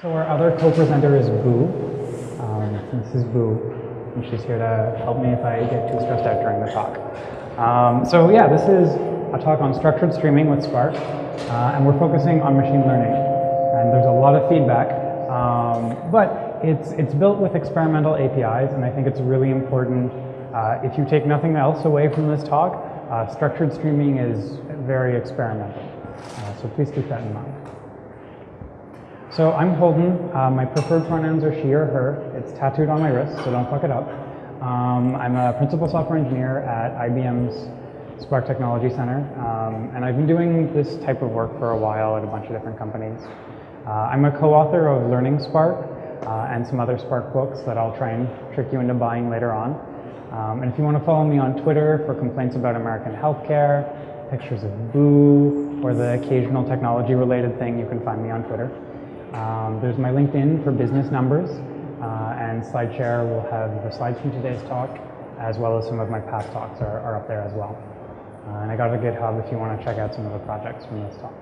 So our other co-presenter is Boo. This is Boo, and she's here to help me if I get too stressed out during the talk. So yeah, this is a talk on structured streaming with Spark, and we're focusing on machine learning. And there's a lot of feedback, but it's built with experimental APIs, and I think it's really important. If you take nothing else away from this talk, structured streaming is very experimental. So please keep that in mind. So I'm Holden. My preferred pronouns are she or her. It's tattooed on my wrist, so don't fuck it up. I'm a principal software engineer at IBM's Spark Technology Center, and I've been doing this type of work for a while at a bunch of different companies. I'm a co-author of Learning Spark and some other Spark books that I'll try and trick you into buying later on. And if you want to follow me on Twitter for complaints about American healthcare, pictures of Boo, or the occasional technology-related thing, you can find me on Twitter. There's my LinkedIn for business numbers, and SlideShare will have the slides from today's talk, as well as some of my past talks are up there as well. And I got a GitHub if you want to check out some of the projects from this talk.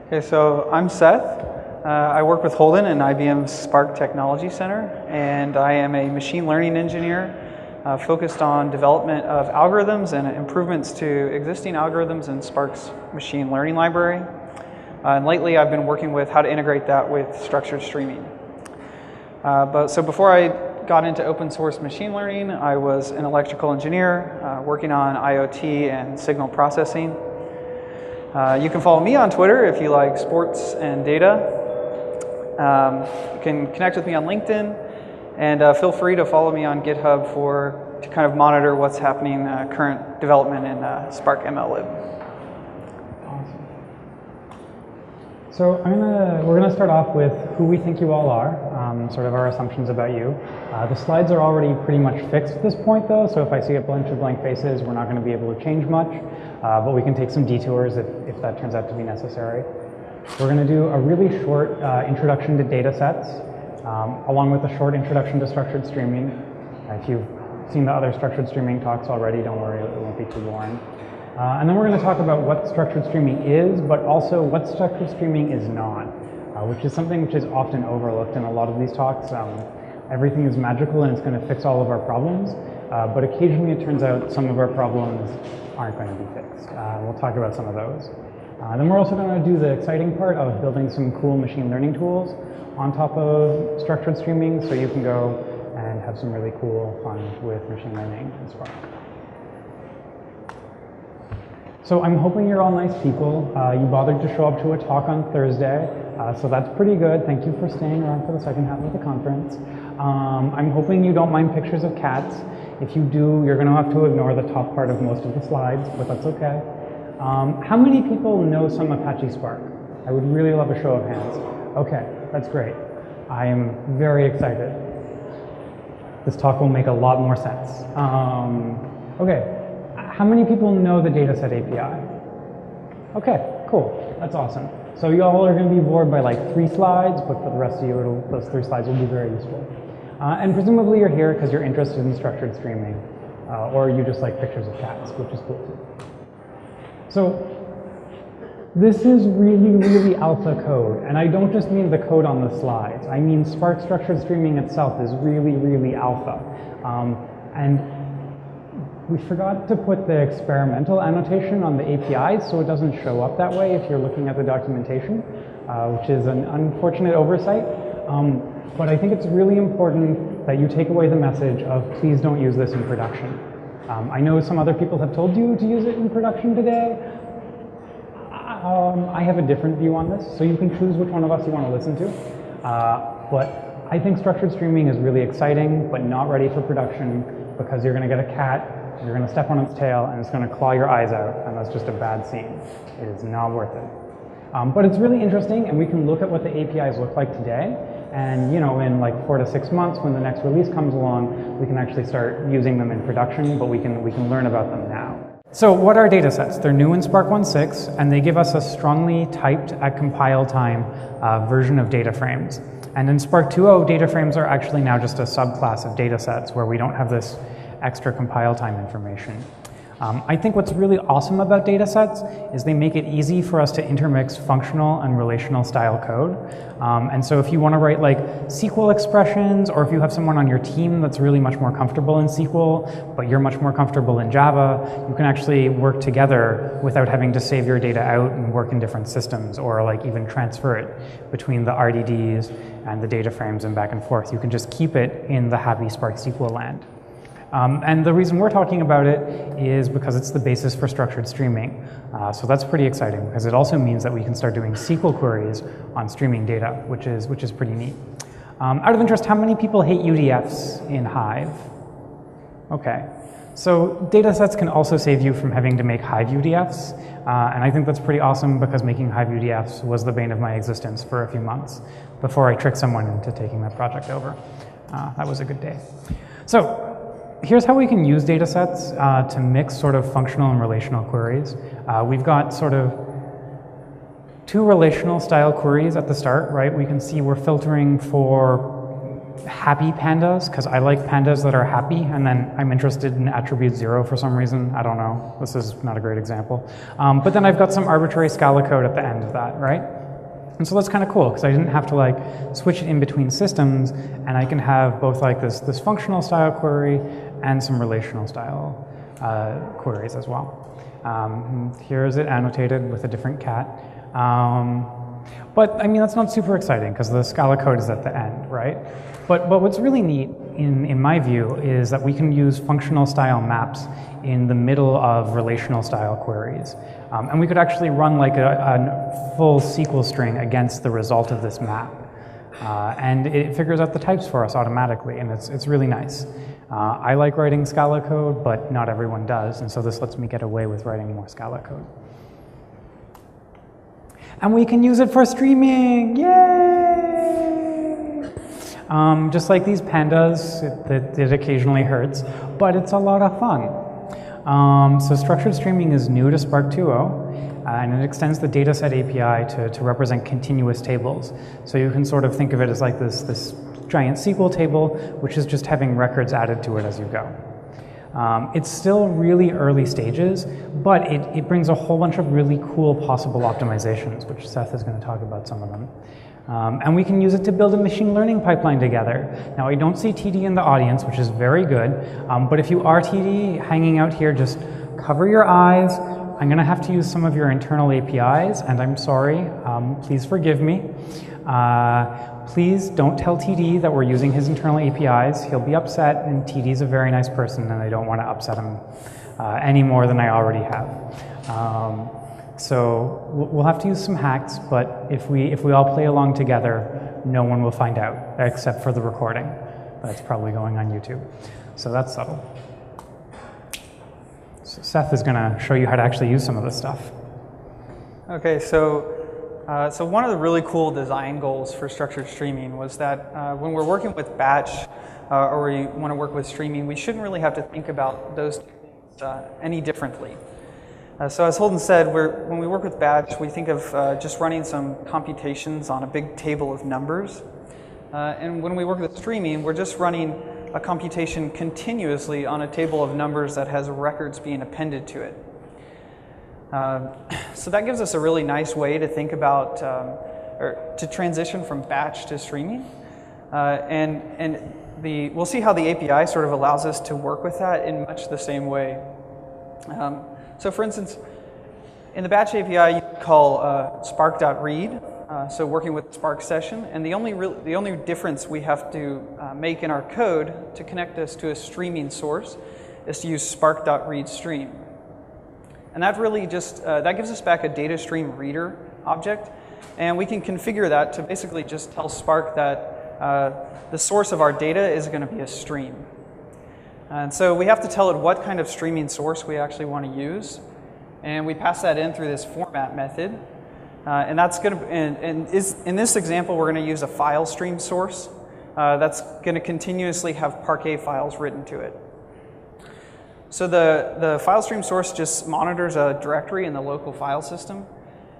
Okay, so I'm Seth. I work with Holden in IBM's Spark Technology Center, and I am a machine learning engineer focused on development of algorithms and improvements to existing algorithms in Spark's machine learning library. And lately I've been working with how to integrate that with structured streaming. So before I got into open source machine learning, I was an electrical engineer working on IoT and signal processing. You can follow me on Twitter if you like sports and data. You can connect with me on LinkedIn, and feel free to follow me on GitHub to kind of monitor what's happening, current development in Spark MLlib. So we're gonna start off with who we think you all are, sort of our assumptions about you. The slides are already pretty much fixed at this point though, so if I see a bunch of blank faces, we're not gonna be able to change much, but we can take some detours if that turns out to be necessary. We're gonna do a really short introduction to data sets, along with a short introduction to structured streaming. If you've seen the other structured streaming talks already, don't worry, it won't be too boring. And then we're going to talk about what structured streaming is, but also what structured streaming is not, which is something which is often overlooked in a lot of these talks. Everything is magical and it's going to fix all of our problems, but occasionally it turns out some of our problems aren't going to be fixed. We'll talk about some of those. Then we're also going to do the exciting part of building some cool machine learning tools on top of structured streaming, so you can go and have some really cool fun with machine learning in Spark. So I'm hoping you're all nice people. You bothered to show up to a talk on Thursday, so that's pretty good. Thank you for staying around for the second half of the conference. I'm hoping you don't mind pictures of cats. If you do, you're gonna have to ignore the top part of most of the slides, but that's okay. How many people know some Apache Spark? I would really love a show of hands. Okay, that's great. I am very excited. This talk will make a lot more sense. Okay. How many people know the dataset API? Okay, cool, that's awesome. So you all are going to be bored by like 3 slides, but for the rest of you, those 3 slides will be very useful. And presumably you're here because you're interested in structured streaming, or you just like pictures of cats, which is cool too. So this is really, really alpha code, and I don't just mean the code on the slides. I mean Spark structured streaming itself is really, really alpha. And we forgot to put the experimental annotation on the APIs, so it doesn't show up that way if you're looking at the documentation, which is an unfortunate oversight. But I think it's really important that you take away the message of please don't use this in production. I know some other people have told you to use it in production today. I have a different view on this, so you can choose which one of us you want to listen to. But I think structured streaming is really exciting, but not ready for production because you're going to get a cat, you're going to step on its tail, and it's going to claw your eyes out, and that's just a bad scene. It is not worth it. But it's really interesting, and we can look at what the APIs look like today, and in like 4 to 6 months, when the next release comes along, we can actually start using them in production, but we can learn about them now. So what are data sets? They're new in Spark 1.6, and they give us a strongly typed at compile time version of data frames. And in Spark 2.0, data frames are actually now just a subclass of data sets where we don't have this extra compile time information. I think what's really awesome about data sets is they make it easy for us to intermix functional and relational style code. And so if you want to write like SQL expressions, or if you have someone on your team that's really much more comfortable in SQL, but you're much more comfortable in Java, you can actually work together without having to save your data out and work in different systems, or like even transfer it between the RDDs and the data frames and back and forth. You can just keep it in the happy Spark SQL land. And the reason we're talking about it is because it's the basis for structured streaming. So that's pretty exciting, because it also means that we can start doing SQL queries on streaming data, which is pretty neat. Out of interest, how many people hate UDFs in Hive? Okay. So data sets can also save you from having to make Hive UDFs. And I think that's pretty awesome, because making Hive UDFs was the bane of my existence for a few months before I tricked someone into taking that project over. That was a good day. So here's how we can use data sets to mix sort of functional and relational queries. We've got sort of two relational style queries at the start, right? We can see we're filtering for happy pandas, because I like pandas that are happy, and then I'm interested in attribute 0 for some reason. I don't know. This is not a great example. But then I've got some arbitrary Scala code at the end of that, right? And so that's kind of cool, because I didn't have to like switch it in between systems, and I can have both like this functional style query and some relational style queries as well. Here is it annotated with a different cat. But I mean, that's not super exciting, because the Scala code is at the end, right? But what's really neat, in my view, is that we can use functional style maps in the middle of relational style queries. And we could actually run like a full SQL string against the result of this map. And it figures out the types for us automatically, and it's really nice. I like writing Scala code, but not everyone does, and so this lets me get away with writing more Scala code. And we can use it for streaming, yay! Just like these pandas, it occasionally hurts, but it's a lot of fun. So structured streaming is new to Spark 2.0, and it extends the dataset API to represent continuous tables. So you can sort of think of it as like this giant SQL table, which is just having records added to it as you go. It's still really early stages, but it brings a whole bunch of really cool possible optimizations, which Seth is going to talk about some of them. And we can use it to build a machine learning pipeline together. Now, I don't see TD in the audience, which is very good, but if you are TD hanging out here, just cover your eyes. I'm going to have to use some of your internal APIs, and I'm sorry. Please forgive me. Please don't tell TD that we're using his internal APIs. He'll be upset, and TD's a very nice person, and I don't want to upset him any more than I already have. So we'll have to use some hacks, but if we all play along together, no one will find out, except for the recording. That's probably going on YouTube. So that's subtle. So Seth is going to show you how to actually use some of this stuff. Okay, so one of the really cool design goals for structured streaming was that when we're working with batch or we want to work with streaming, we shouldn't really have to think about those things any differently. So as Holden said, when we work with batch, we think of just running some computations on a big table of numbers. And when we work with streaming, we're just running a computation continuously on a table of numbers that has records being appended to it. So that gives us a really nice way to think about, or to transition from batch to streaming. We'll see how the API sort of allows us to work with that in much the same way. So for instance, in the batch API, you call spark.read, so working with the Spark session, and the only difference we have to make in our code to connect us to a streaming source is to use spark.readStream. And that really just, that gives us back a data stream reader object, and we can configure that to basically just tell Spark that the source of our data is going to be a stream. And so we have to tell it what kind of streaming source we actually want to use, and we pass that in through this format method. And that's going to, in this example, we're going to use a file stream source that's going to continuously have Parquet files written to it. So the file stream source just monitors a directory in the local file system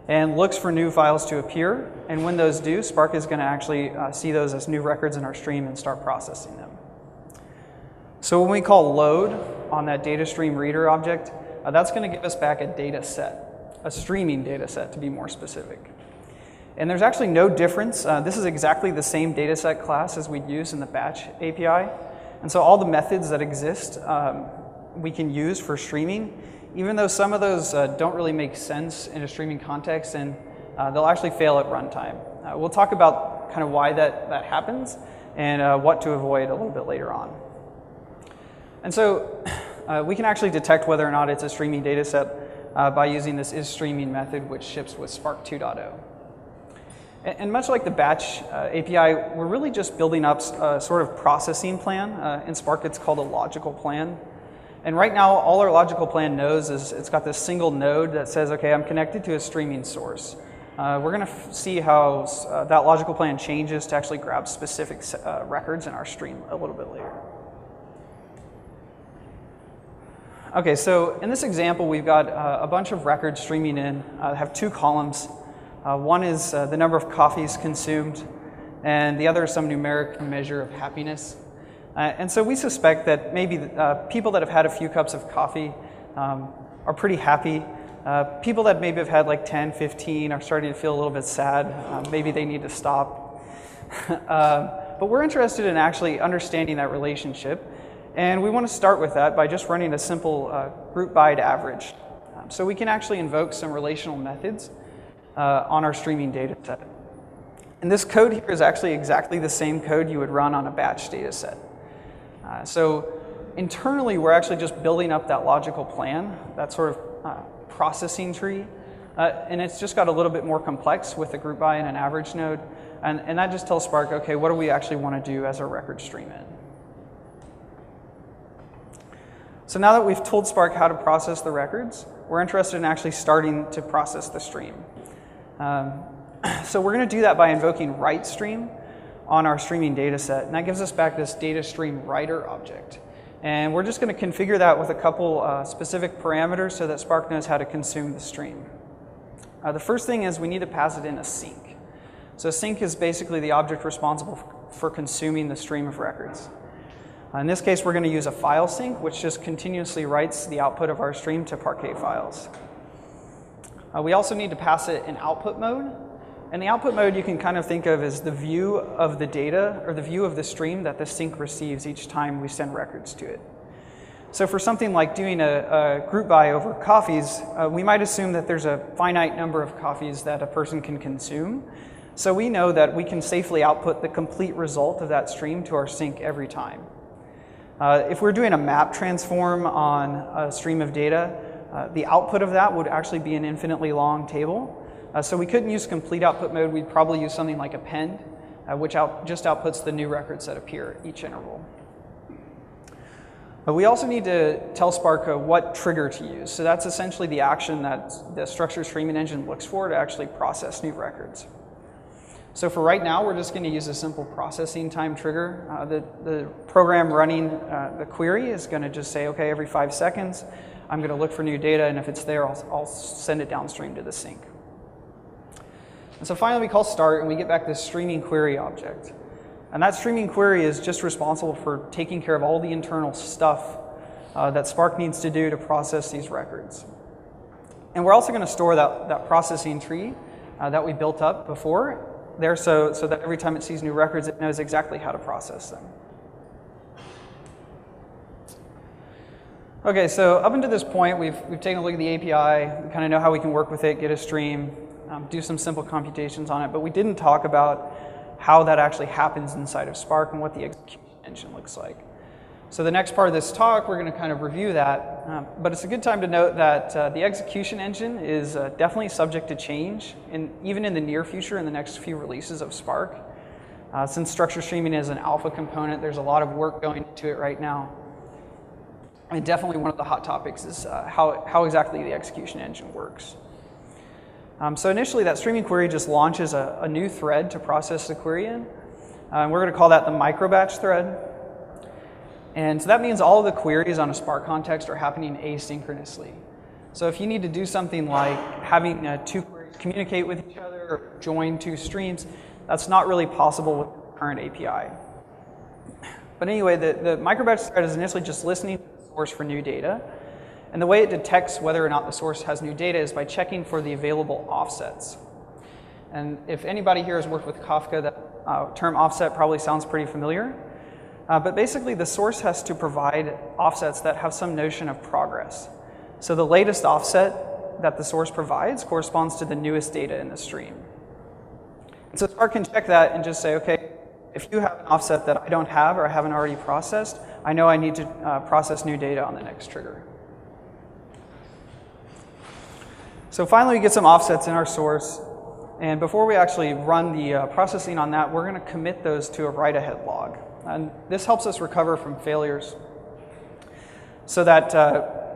and looks for new files to appear. And when those do, Spark is going to actually see those as new records in our stream and start processing them. So when we call load on that data stream reader object, that's going to give us back a data set, a streaming data set to be more specific. And there's actually no difference. This is exactly the same data set class as we'd use in the batch API. And so all the methods that exist we can use for streaming, even though some of those don't really make sense in a streaming context, and they'll actually fail at runtime. We'll talk about kind of why that happens and what to avoid a little bit later on. And so we can actually detect whether or not it's a streaming data set by using this isStreaming method, which ships with Spark 2.0. And much like the batch API, we're really just building up a sort of processing plan. In Spark, it's called a logical plan. And right now, all our logical plan knows is it's got this single node that says, okay, I'm connected to a streaming source. We're going to see how that logical plan changes to actually grab specific records in our stream a little bit later. Okay, so in this example, we've got a bunch of records streaming in. Have two columns. One is the number of coffees consumed, and the other is some numeric measure of happiness. And so we suspect that maybe people that have had a few cups of coffee are pretty happy. People that maybe have had like 10, 15 are starting to feel a little bit sad. Maybe they need to stop. But we're interested in actually understanding that relationship. And we want to start with that by just running a simple group by to average. So we can actually invoke some relational methods on our streaming data set. And this code here is actually exactly the same code you would run on a batch data set. So internally, we're actually just building up that logical plan, that sort of processing tree. And it's just got a little bit more complex with a group by and an average node. And that just tells Spark, okay, what do we actually want to do as our record stream in? So now that we've told Spark how to process the records, we're interested in actually starting to process the stream. So we're going to do that by invoking ReadStream on our streaming data set. And that gives us back this data stream writer object. And we're just going to configure that with a couple specific parameters so that Spark knows how to consume the stream. The first thing is we need to pass it in a sink. So sink is basically the object responsible for consuming the stream of records. In this case, we're going to use a file sync, which just continuously writes the output of our stream to Parquet files. We also need to pass it an output mode. And the output mode you can kind of think of as the view of the data or the view of the stream that the sync receives each time we send records to it. So for something like doing a group by over coffees, we might assume that there's a finite number of coffees that a person can consume. So we know that we can safely output the complete result of that stream to our sync every time. If we're doing a map transform on a stream of data, the output of that would actually be an infinitely long table. So we couldn't use complete output mode. We'd probably use something like append, which just outputs the new records that appear each interval. We also need to tell Spark what trigger to use. So that's essentially the action that the structured streaming engine looks for to actually process new records. So for right now, we're just going to use a simple processing time trigger. The program running the query is going to just say, okay, every 5 seconds, I'm going to look for new data, and if it's there, I'll send it downstream to the sink. And so finally, we call start, and we get back this streaming query object. And that streaming query is just responsible for taking care of all the internal stuff that Spark needs to do to process these records. And we're also going to store that processing tree that we built up before there so that every time it sees new records, it knows exactly how to process them. Okay, so up until this point, we've taken a look at the API, we kind of know how we can work with it, get a stream, do some simple computations on it, but we didn't talk about how that actually happens inside of Spark and what the execution engine looks like. So the next part of this talk, we're going to kind of review that, but it's a good time to note that the execution engine is definitely subject to change, even in the near future in the next few releases of Spark. Since structured streaming is an alpha component, there's a lot of work going into it right now. And definitely one of the hot topics is how exactly the execution engine works. So initially, that streaming query just launches a new thread to process the query in. We're going to call that the Microbatch thread. And so that means all of the queries on a Spark context are happening asynchronously. So if you need to do something like having two queries communicate with each other or join two streams, that's not really possible with the current API. But anyway, the Microbatch thread is initially just listening to the source for new data. And the way it detects whether or not the source has new data is by checking for the available offsets. And if anybody here has worked with Kafka, that term offset probably sounds pretty familiar. But basically, the source has to provide offsets that have some notion of progress. So the latest offset that the source provides corresponds to the newest data in the stream. And so Spark can check that and just say, okay, if you have an offset that I don't have or I haven't already processed, I know I need to process new data on the next trigger. So finally, we get some offsets in our source. And before we actually run the processing on that, we're going to commit those to a write-ahead log. And this helps us recover from failures so that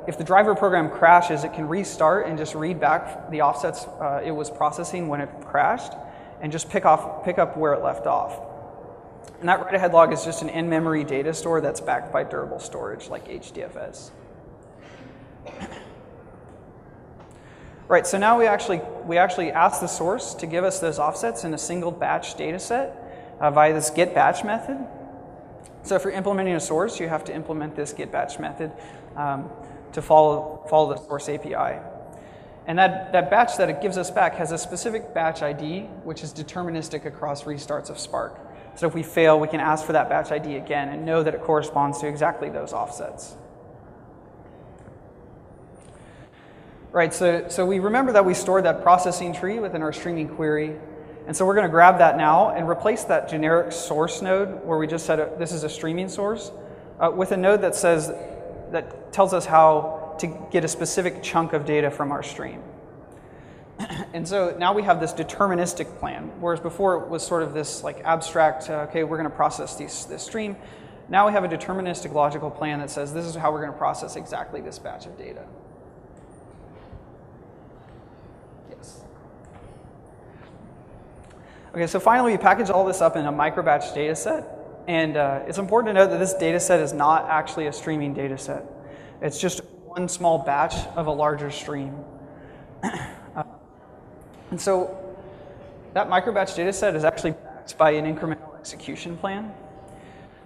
if the driver program crashes, it can restart and just read back the offsets it was processing when it crashed and just pick up where it left off. And that write-ahead log is just an in-memory data store that's backed by durable storage like HDFS. Right, so now we actually ask the source to give us those offsets in a single batch data set via this getBatch method. So if you're implementing a source, you have to implement this getBatch method to follow the source API. And that batch that it gives us back has a specific batch ID, which is deterministic across restarts of Spark. So if we fail, we can ask for that batch ID again and know that it corresponds to exactly those offsets. Right, so we remember that we stored that processing tree within our streaming query. And so we're going to grab that now and replace that generic source node where we just said this is a streaming source with a node that tells us how to get a specific chunk of data from our stream. And so now we have this deterministic plan, whereas before it was sort of this like abstract, okay, we're going to process this stream. Now we have a deterministic logical plan that says this is how we're going to process exactly this batch of data. Okay, so finally we package all this up in a Microbatch data set. And it's important to note that this data set is not actually a streaming data set. It's just one small batch of a larger stream. And so that Microbatch data set is actually backed by an incremental execution plan.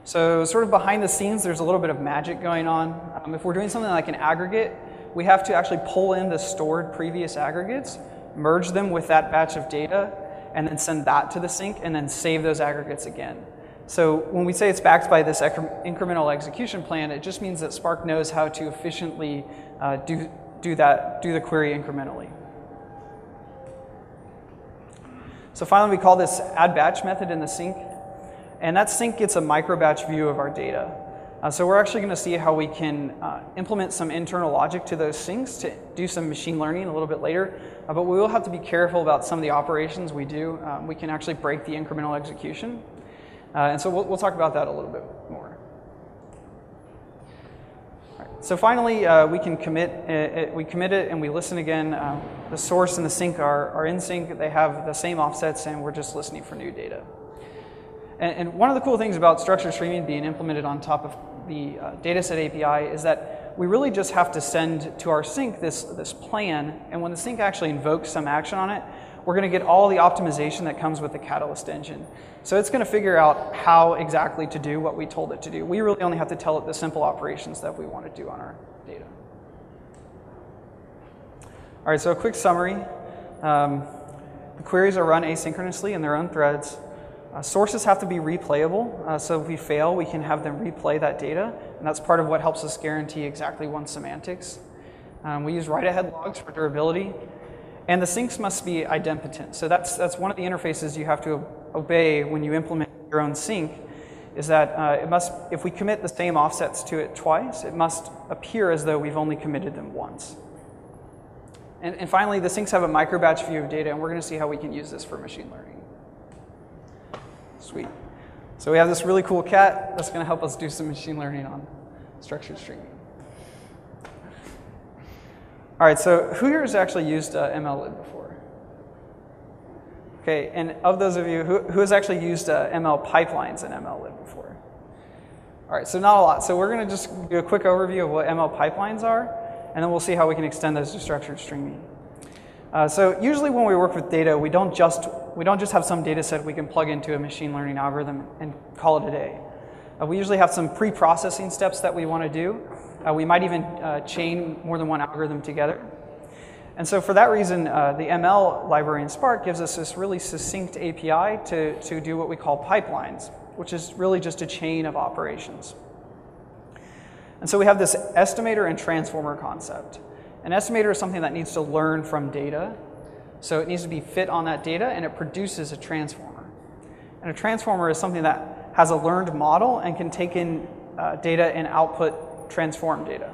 So sort of behind the scenes, there's a little bit of magic going on. If we're doing something like an aggregate, we have to actually pull in the stored previous aggregates, merge them with that batch of data, and then send that to the sink, and then save those aggregates again. So when we say it's backed by this incremental execution plan, it just means that Spark knows how to efficiently do the query incrementally. So finally, we call this add_batch method in the sink, and that sink gets a Microbatch view of our data. So we're actually going to see how we can implement some internal logic to those sinks to do some machine learning a little bit later. But we will have to be careful about some of the operations we do. We can actually break the incremental execution. And so we'll talk about that a little bit more. All right. So finally, we can commit it and we listen again. The source and the sink are in sync. They have the same offsets, and we're just listening for new data. And one of the cool things about structured streaming being implemented on top of the dataset API is that we really just have to send to our sink this plan, and when the sink actually invokes some action on it, we're going to get all the optimization that comes with the Catalyst engine. So it's going to figure out how exactly to do what we told it to do. We really only have to tell it the simple operations that we want to do on our data. All right, so a quick summary. The queries are run asynchronously in their own threads. Sources have to be replayable, so if we fail, we can have them replay that data, and that's part of what helps us guarantee exactly one semantics. We use write-ahead logs for durability, and the sinks must be idempotent. So that's one of the interfaces you have to obey when you implement your own sink, is that if we commit the same offsets to it twice, it must appear as though we've only committed them once. And finally, the sinks have a Microbatch view of data, and we're going to see how we can use this for machine learning. Sweet. So we have this really cool cat that's going to help us do some machine learning on structured streaming. All right, so who here has actually used MLlib before? Okay, and of those of you, who has actually used ML pipelines in MLlib before? All right, so not a lot. So we're going to just do a quick overview of what ML pipelines are, and then we'll see how we can extend those to structured streaming. So usually when we work with data, we don't just have some data set we can plug into a machine learning algorithm and call it a day. We usually have some pre-processing steps that we want to do. We might even chain more than one algorithm together. And so for that reason, the ML library in Spark gives us this really succinct API to do what we call pipelines, which is really just a chain of operations. And so we have this estimator and transformer concept. An estimator is something that needs to learn from data. So it needs to be fit on that data, and it produces a transformer. And a transformer is something that has a learned model and can take in data and output transform data.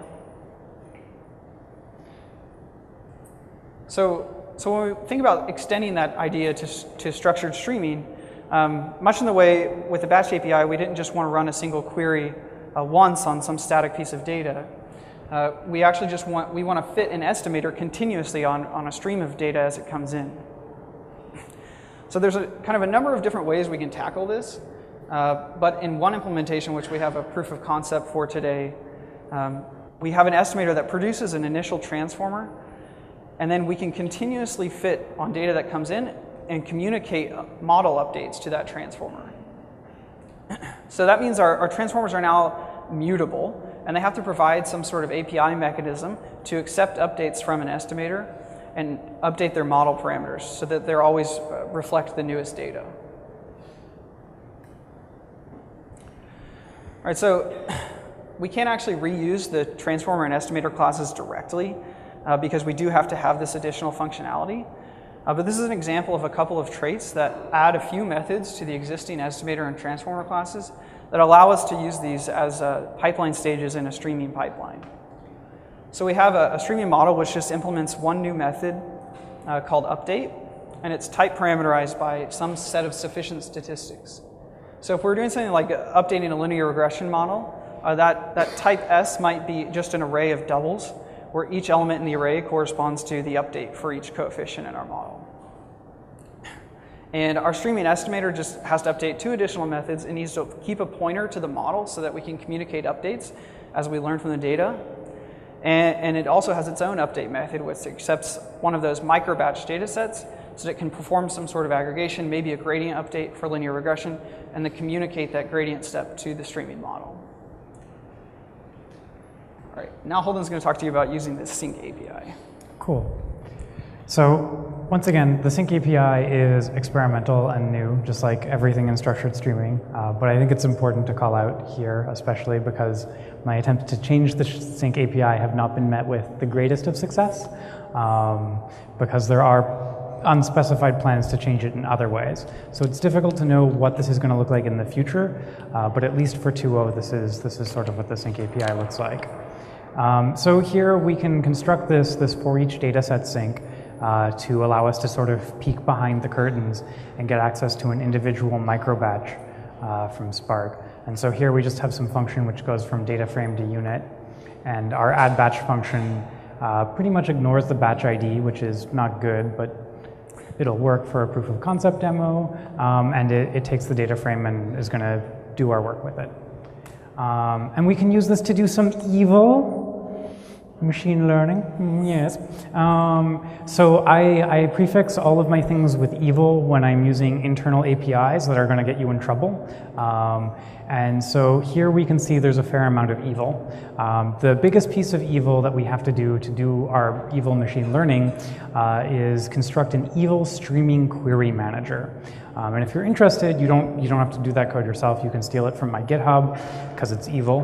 So when we think about extending that idea to structured streaming, much in the way with the batch API, we didn't just want to run a single query once on some static piece of data. We actually just want to fit an estimator continuously on a stream of data as it comes in. So there's kind of a number of different ways we can tackle this, but in one implementation, which we have a proof of concept for today, we have an estimator that produces an initial transformer, and then we can continuously fit on data that comes in and communicate model updates to that transformer. So that means our transformers are now mutable, and they have to provide some sort of API mechanism to accept updates from an estimator and update their model parameters so that they're always reflect the newest data. All right, so we can't actually reuse the transformer and estimator classes directly because we do have to have this additional functionality. But this is an example of a couple of traits that add a few methods to the existing estimator and transformer classes that allow us to use these as pipeline stages in a streaming pipeline. So we have a streaming model which just implements one new method called update, and it's type parameterized by some set of sufficient statistics. So if we're doing something like updating a linear regression model, that type S might be just an array of doubles, where each element in the array corresponds to the update for each coefficient in our model. And our streaming estimator just has to update two additional methods. It needs to keep a pointer to the model so that we can communicate updates as we learn from the data. And it also has its own update method, which accepts one of those microbatch data sets so that it can perform some sort of aggregation, maybe a gradient update for linear regression, and then communicate that gradient step to the streaming model. All right, now Holden's going to talk to you about using the sync API. Cool. So once again, the sync API is experimental and new, just like everything in structured streaming. But I think it's important to call out here, especially because my attempts to change the sync API have not been met with the greatest of success, because there are unspecified plans to change it in other ways. So it's difficult to know what this is going to look like in the future, but at least for 2.0, this is sort of what the sync API looks like. So here we can construct this for each dataset sync to allow us to sort of peek behind the curtains and get access to an individual microbatch from Spark. And so here we just have some function which goes from data frame to unit, and our add batch function pretty much ignores the batch ID, which is not good, but it'll work for a proof of concept demo, and it takes the data frame and is going to do our work with it. And we can use this to do some evil machine learning, yes. So I prefix all of my things with evil when I'm using internal APIs that are going to get you in trouble. And so here we can see there's a fair amount of evil. The biggest piece of evil that we have to do our evil machine learning is construct an evil streaming query manager. And if you're interested, you don't have to do that code yourself. You can steal it from my GitHub because it's evil.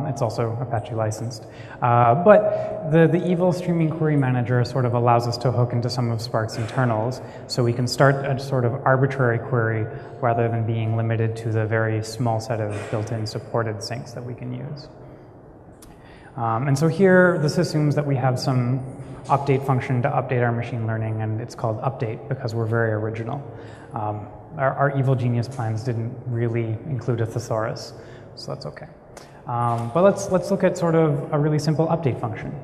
It's also Apache licensed. But the evil streaming query manager sort of allows us to hook into some of Spark's internals, so we can start a sort of arbitrary query rather than being limited to the very small set of built-in supported syncs that we can use. And so here, this assumes that we have some update function to update our machine learning, and it's called update because we're very original. Our evil genius plans didn't really include a thesaurus, so that's okay. But let's look at sort of a really simple update function.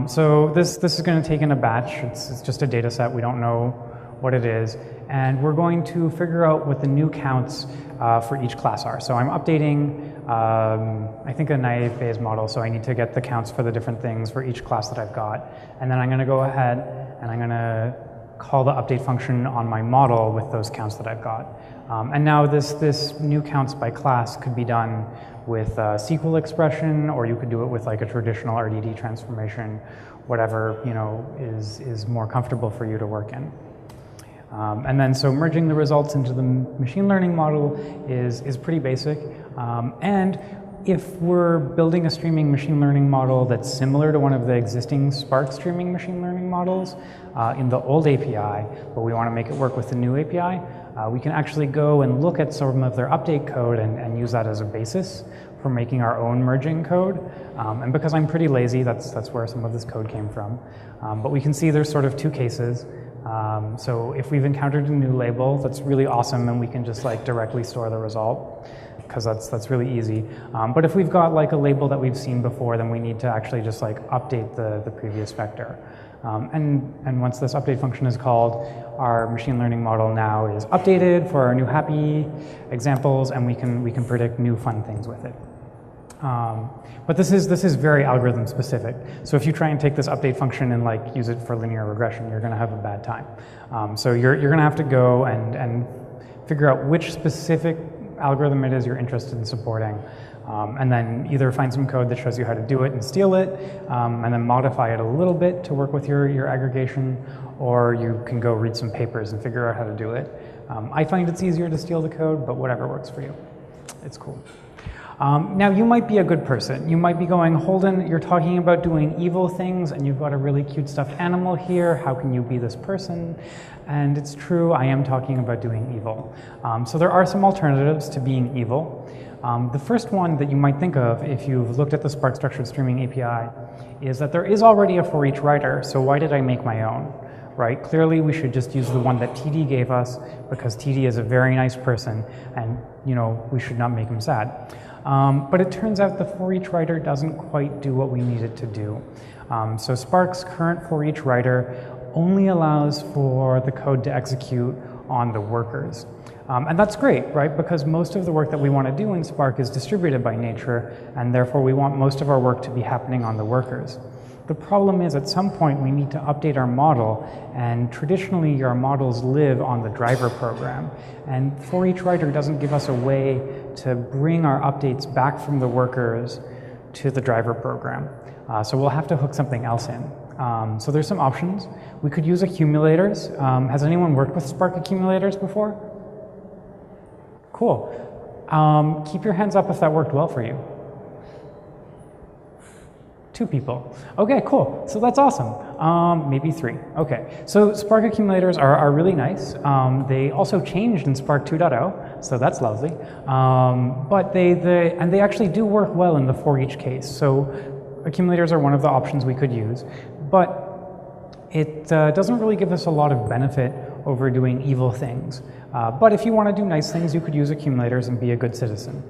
So this is going to take in a batch. It's just a data set. We don't know what it is, and we're going to figure out what the new counts for each class are. So I'm updating, I think, a naive Bayes model, so I need to get the counts for the different things for each class that I've got. And then I'm going to go ahead and I'm going to call the update function on my model with those counts that I've got. And now this new counts by class could be done with a SQL expression, or you could do it with like a traditional RDD transformation, whatever is more comfortable for you to work in. And then so merging the results into the machine learning model is pretty basic. And if we're building a streaming machine learning model that's similar to one of the existing Spark streaming machine learning models in the old API, but we want to make it work with the new API, we can actually go and look at some of their update code and use that as a basis for making our own merging code. And because I'm pretty lazy, that's where some of this code came from. But we can see there's sort of two cases. So if we've encountered a new label, that's really awesome, and we can just like directly store the result, because that's really easy. But if we've got like a label that we've seen before, then we need to actually just like update the previous vector. And once this update function is called, our machine learning model now is updated for our new happy examples, and we can predict new fun things with it. But this is very algorithm specific. So if you try and take this update function and like use it for linear regression, you're going to have a bad time. So you're going to have to go and figure out which specific algorithm it is you're interested in supporting, and then either find some code that shows you how to do it and steal it, and then modify it a little bit to work with your aggregation, or you can go read some papers and figure out how to do it. I find it's easier to steal the code, but whatever works for you. It's cool. Now, you might be a good person. You might be going, Holden, you're talking about doing evil things, and you've got a really cute stuffed animal here. How can you be this person? And it's true, I am talking about doing evil. So there are some alternatives to being evil. The first one that you might think of if you've looked at the Spark Structured Streaming API is that there is already a for each writer, so why did I make my own? Right? Clearly, we should just use the one that TD gave us, because TD is a very nice person, and we should not make him sad. But it turns out the for each writer doesn't quite do what we need it to do. So Spark's current for each writer only allows for the code to execute on the workers. And that's great, right? Because most of the work that we want to do in Spark is distributed by nature, and therefore we want most of our work to be happening on the workers. The problem is at some point we need to update our model, and traditionally our models live on the driver program. And for each writer doesn't give us a way to bring our updates back from the workers to the driver program. So we'll have to hook something else in. So there's some options. We could use accumulators. Has anyone worked with Spark accumulators before? Cool. Keep your hands up if that worked well for you. 2 people. Okay, cool. So that's awesome. Maybe 3. Okay. So Spark accumulators are really nice. They also changed in Spark 2.0, so that's lovely. But they actually do work well in the for each case. So accumulators are one of the options we could use, but it doesn't really give us a lot of benefit over doing evil things. But if you want to do nice things, you could use accumulators and be a good citizen.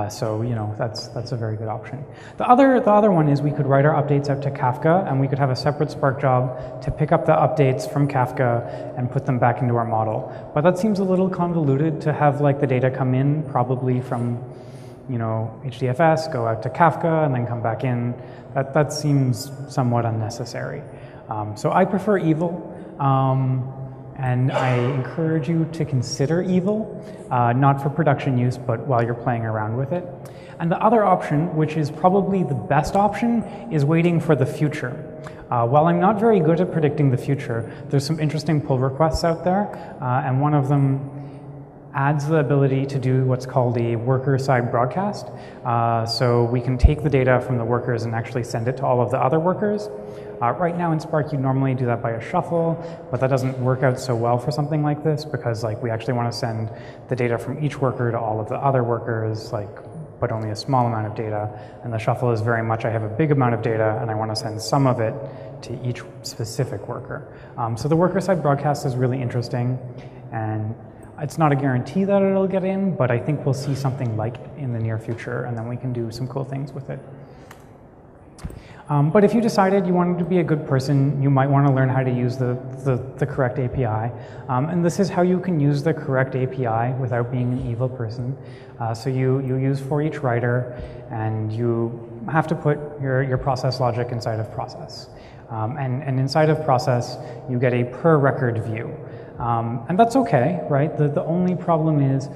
So that's a very good option. The other one is we could write our updates out to Kafka, and we could have a separate Spark job to pick up the updates from Kafka and put them back into our model. But that seems a little convoluted to have like the data come in probably from HDFS, go out to Kafka, and then come back in. That seems somewhat unnecessary. So I prefer evil. And I encourage you to consider evil, not for production use, but while you're playing around with it. And the other option, which is probably the best option, is waiting for the future. While I'm not very good at predicting the future, there's some interesting pull requests out there, and one of them adds the ability to do what's called a worker-side broadcast. So we can take the data from the workers and actually send it to all of the other workers. Right now in Spark, you normally do that by a shuffle, but that doesn't work out so well for something like this, because we actually want to send the data from each worker to all of the other workers, but only a small amount of data. And the shuffle is very much, I have a big amount of data and I want to send some of it to each specific worker. So the worker-side broadcast is really interesting, and it's not a guarantee that it'll get in, but I think we'll see something like it in the near future, and then we can do some cool things with it. But if you decided you wanted to be a good person, you might want to learn how to use the correct API. And this is how you can use the correct API without being an evil person. So you use for each writer, and you have to put your process logic inside of process. And inside of process, you get a per record view. And that's okay, right? The only problem is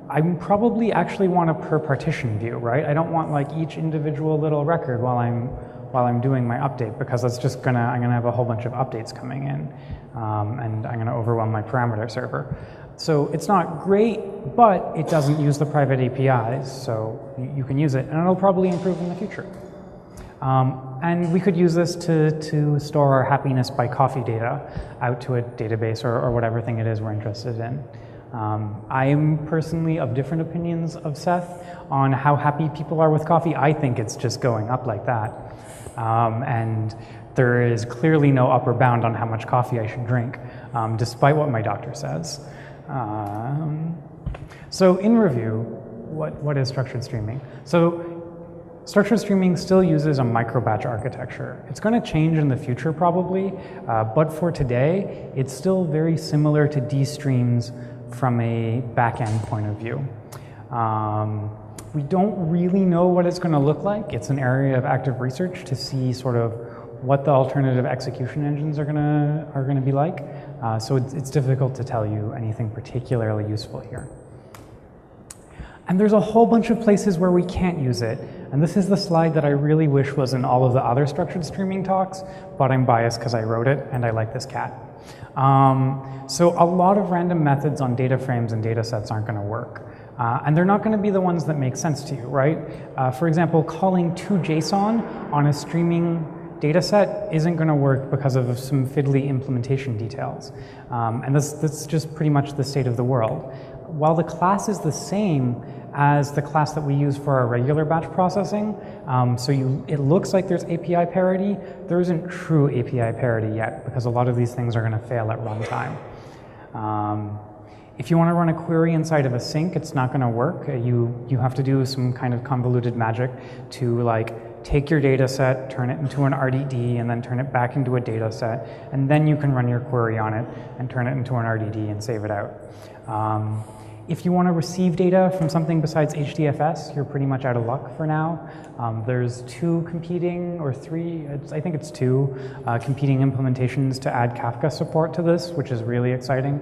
I probably actually want a per partition view, right? I don't want like each individual little record while I'm doing my update, because that's just I'm gonna have a whole bunch of updates coming in, and I'm gonna overwhelm my parameter server. So it's not great, but it doesn't use the private APIs, so you can use it, and it'll probably improve in the future. And we could use this to store our happiness by coffee data out to a database or whatever thing it is we're interested in. I am personally of different opinions of Seth on how happy people are with coffee. I think it's just going up like that. And there is clearly no upper bound on how much coffee I should drink, despite what my doctor says. So in review, what is structured streaming? So structured streaming still uses a microbatch architecture. It's going to change in the future probably, but for today, it's still very similar to dstreams from a back-end point of view. We don't really know what it's going to look like. It's an area of active research to see sort of what the alternative execution engines are going to be like. So it's difficult to tell you anything particularly useful here. And there's a whole bunch of places where we can't use it. And this is the slide that I really wish was in all of the other structured streaming talks, but I'm biased because I wrote it and I like this cat. So a lot of random methods on data frames and data sets aren't going to work. And they're not going to be the ones that make sense to you, right? For example, calling toJSON on a streaming data set isn't going to work because of some fiddly implementation details. And that's just pretty much the state of the world. While the class is the same as the class that we use for our regular batch processing, it looks like there's API parity, there isn't true API parity yet, because a lot of these things are going to fail at runtime. If you want to run a query inside of a sink, it's not going to work. You have to do some kind of convoluted magic to like take your data set, turn it into an RDD, and then turn it back into a data set, and then you can run your query on it and turn it into an RDD and save it out. If you want to receive data from something besides HDFS, you're pretty much out of luck for now. There's two competing, or three, I think it's two, competing implementations to add Kafka support to this, which is really exciting,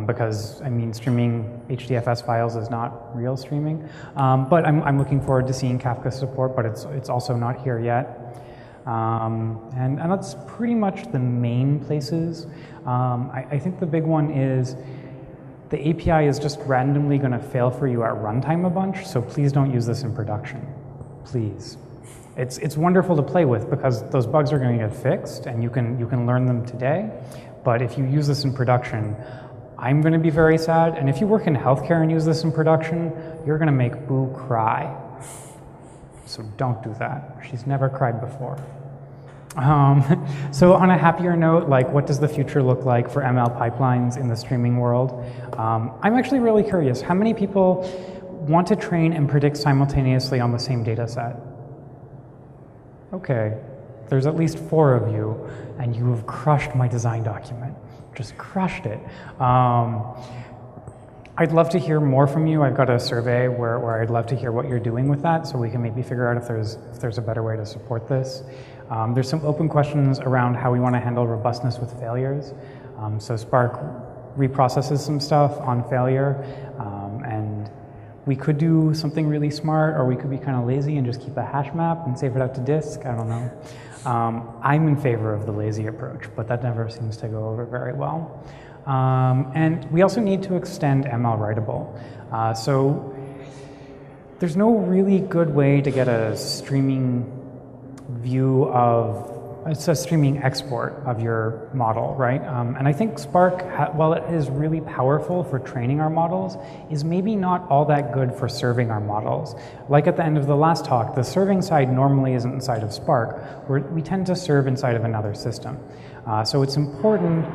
because, I mean, streaming HDFS files is not real streaming. But I'm looking forward to seeing Kafka support, but it's also not here yet. And that's pretty much the main places. I think the big one is the API is just randomly going to fail for you at runtime a bunch, so please don't use this in production. Please. It's wonderful to play with because those bugs are going to get fixed and you can learn them today, but if you use this in production, I'm going to be very sad, and if you work in healthcare and use this in production, you're going to make Boo cry. So don't do that. She's never cried before. So on a happier note, like what does the future look like for ML pipelines in the streaming world? I'm actually really curious. How many people want to train and predict simultaneously on the same data set? Okay, there's at least 4 of you, and you have crushed my design document. Just crushed it. I'd love to hear more from you. I've got a survey where I'd love to hear what you're doing with that, so we can maybe figure out if there's a better way to support this. There's some open questions around how we want to handle robustness with failures. So Spark reprocesses some stuff on failure, and we could do something really smart, or we could be kind of lazy and just keep a hash map and save it out to disk. I don't know. I'm in favor of the lazy approach, but that never seems to go over very well. And we also need to extend ML writable. So there's no really good way to get a streaming view of, it's a streaming export of your model, right? And I think Spark, while it is really powerful for training our models, is maybe not all that good for serving our models. Like at the end of the last talk, the serving side normally isn't inside of Spark. We tend to serve inside of another system. So it's important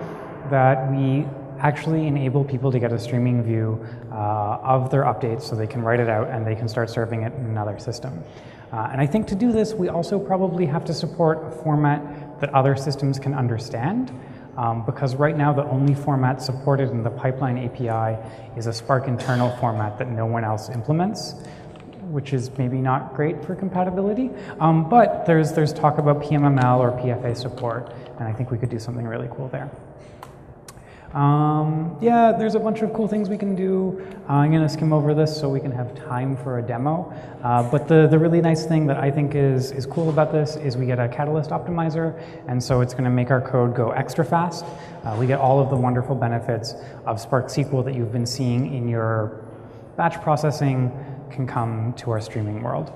that we actually enable people to get a streaming view of their updates so they can write it out and they can start serving it in another system. And I think to do this, we also probably have to support a format that other systems can understand, because right now the only format supported in the pipeline API is a Spark internal format that no one else implements. which is maybe not great for compatibility. But there's talk about PMML or PFA support, and I think we could do something really cool there. Yeah, there's a bunch of cool things we can do. I'm going to skim over this so we can have time for a demo. But the really nice thing that I think is cool about this is we get a catalyst optimizer, and so it's going to make our code go extra fast. We get all of the wonderful benefits of Spark SQL that you've been seeing in your batch processing can come to our streaming world.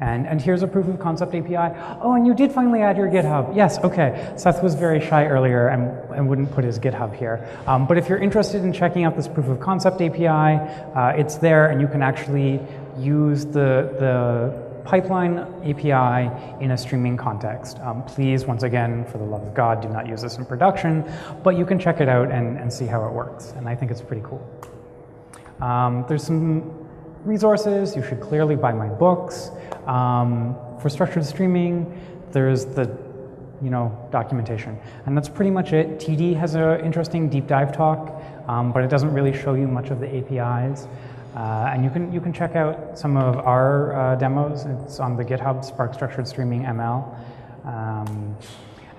And here's a proof of concept API. Oh, and you did finally add your GitHub. Yes, okay. Seth was very shy earlier and wouldn't put his GitHub here. But if you're interested in checking out this proof of concept API, it's there, and you can actually use the pipeline API in a streaming context. Please, once again, for the love of God, do not use this in production, but you can check it out and see how it works, and I think it's pretty cool. There's some resources. You should clearly buy my books. For structured streaming, there's the documentation, and that's pretty much it. TD has an interesting deep dive talk, but it doesn't really show you much of the APIs. And you can check out some of our demos. It's on the GitHub, Spark Structured Streaming ML.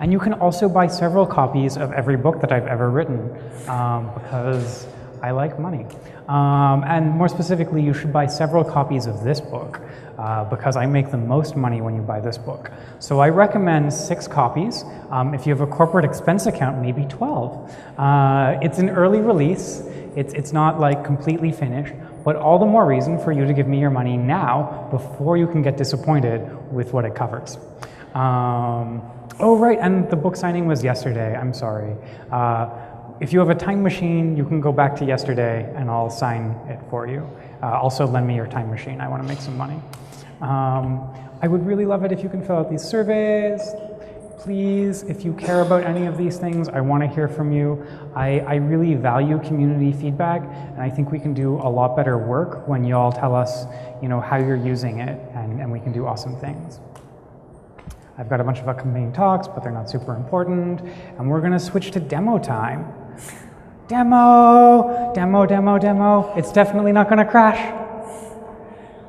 And you can also buy several copies of every book that I've ever written, because I like money. And more specifically, you should buy several copies of this book, because I make the most money when you buy this book. So I recommend 6 copies. If you have a corporate expense account, maybe 12. It's an early release. It's not like completely finished, but all the more reason for you to give me your money now before you can get disappointed with what it covers. Oh, right, and the book signing was yesterday. I'm sorry. If you have a time machine, you can go back to yesterday and I'll sign it for you. Also, lend me your time machine. I want to make some money. I would really love it if you can fill out these surveys. Please, if you care about any of these things, I want to hear from you. I really value community feedback, and I think we can do a lot better work when you all tell us, how you're using it, and we can do awesome things. I've got a bunch of upcoming talks, but they're not super important, and we're going to switch to demo time. Demo, demo, demo, demo. It's definitely not going to crash.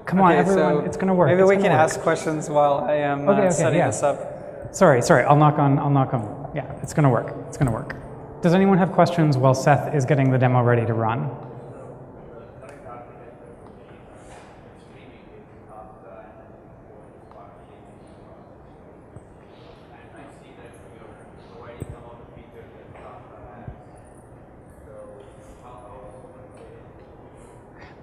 Come on, everyone, it's going to work. Maybe we can ask questions while I am setting this up. Sorry, I'll knock on, yeah, it's going to work. It's going to work. Does anyone have questions while Seth is getting the demo ready to run?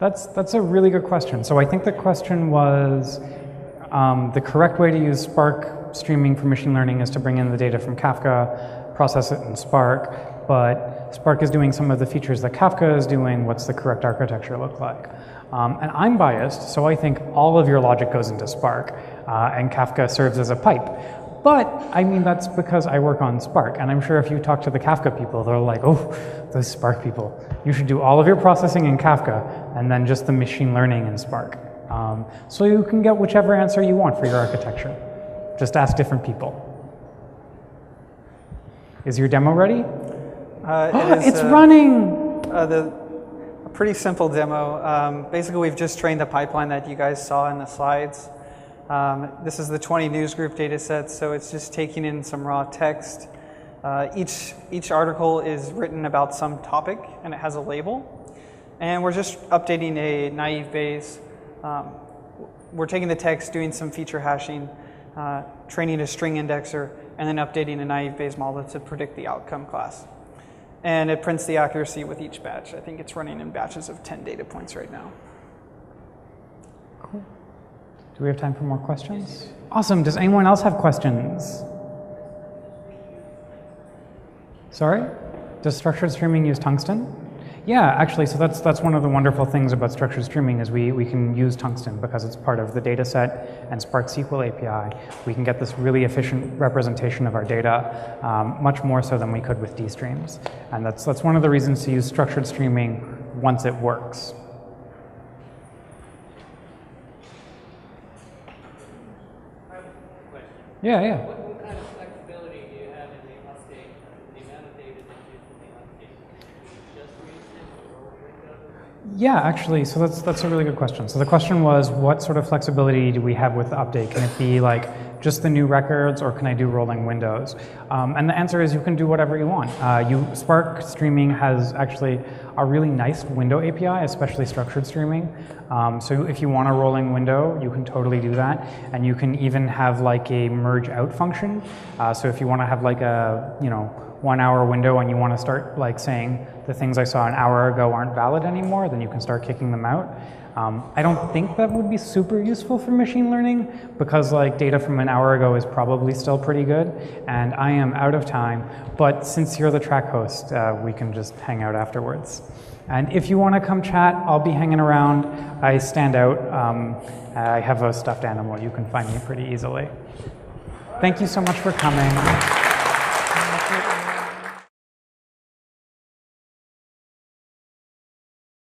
That's a really good question. So I think the question was, the correct way to use Spark streaming for machine learning is to bring in the data from Kafka, process it in Spark, but Spark is doing some of the features that Kafka is doing. What's the correct architecture look like? And I'm biased, so I think all of your logic goes into Spark, and Kafka serves as a pipe. But, I mean, that's because I work on Spark, and I'm sure if you talk to the Kafka people, they're like, oh, those Spark people. You should do all of your processing in Kafka, and then just the machine learning in Spark. So you can get whichever answer you want for your architecture. Just ask different people. Is your demo ready? It's running! A pretty simple demo. Basically, we've just trained the pipeline that you guys saw in the slides. This is the 20 newsgroup data sets, so it's just taking in some raw text. Each article is written about some topic, and it has a label. And we're just updating a naive Bayes. We're taking the text, doing some feature hashing, training a string indexer, and then updating a naive Bayes model to predict the outcome class. And it prints the accuracy with each batch. I think it's running in batches of 10 data points right now. Cool. Do we have time for more questions? Awesome. Does anyone else have questions? Sorry? Does structured streaming use tungsten? Yeah, actually, so that's one of the wonderful things about structured streaming is we can use tungsten because it's part of the data set and Spark SQL API. We can get this really efficient representation of our data, much more so than we could with dstreams. And that's one of the reasons to use structured streaming once it works. I have a question. Yeah. What kind of flexibility do you have in the update, the amount of data that you can update? Just read it or Yeah, actually, so that's a really good question. So the question was, what sort of flexibility do we have with the update? Can it be like just the new records, or can I do rolling windows? And the answer is you can do whatever you want. Spark Streaming has actually a really nice window API, especially structured streaming. So if you want a rolling window, you can totally do that. And you can even have like a merge out function. So if you want to have like a 1 hour window and you want to start like saying the things I saw an hour ago aren't valid anymore, then you can start kicking them out. I don't think that would be super useful for machine learning because like data from an hour ago is probably still pretty good, and I am out of time, but since you're the track host, we can just hang out afterwards. And if you want to come chat, I'll be hanging around. I stand out. I have a stuffed animal. You can find me pretty easily. Thank you so much for coming.